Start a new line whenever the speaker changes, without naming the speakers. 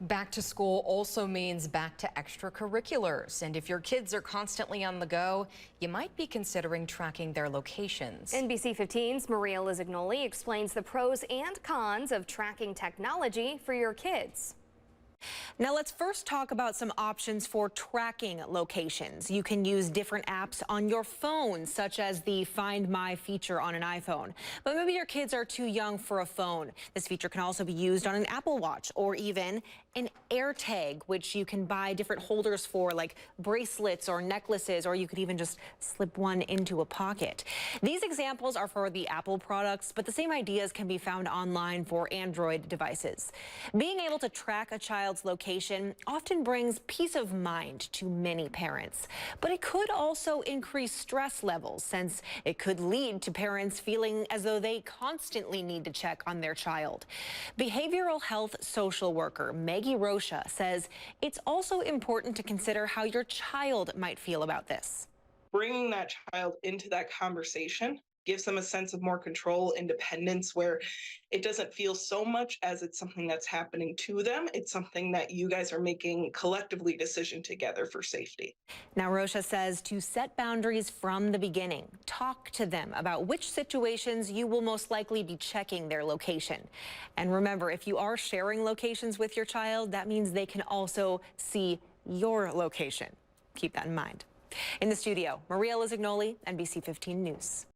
Back to school also means back to extracurriculars. And if your kids are constantly on the go, you might be considering tracking their locations.
NBC 15's Maria Lizignoli explains the pros and cons of tracking technology for your kids.
Now let's first talk about some options for tracking locations. You can use different apps on your phone, such as the Find My feature on an iPhone. But maybe your kids are too young for a phone. This feature can also be used on an Apple Watch or even an AirTag, which you can buy different holders for, like bracelets or necklaces, or you could even just slip one into a pocket. These examples are for the Apple products, but the same ideas can be found online for Android devices. Being able to track a child's location often brings peace of mind to many parents, but it could also increase stress levels, since it could lead to parents feeling as though they constantly need to check on their child. Behavioral health social worker Maggie Rocha says it's also important to consider how your child might feel about this.
Bringing that child into that conversation gives them a sense of more control, independence, where it doesn't feel so much as it's something that's happening to them. It's something that you guys are making collectively decision together for safety.
Now, Rocha says to set boundaries from the beginning. Talk to them about which situations you will most likely be checking their location. And remember, if you are sharing locations with your child, that means they can also see your location. Keep that in mind. In the studio, Maria Lizignoli, NBC 15 News.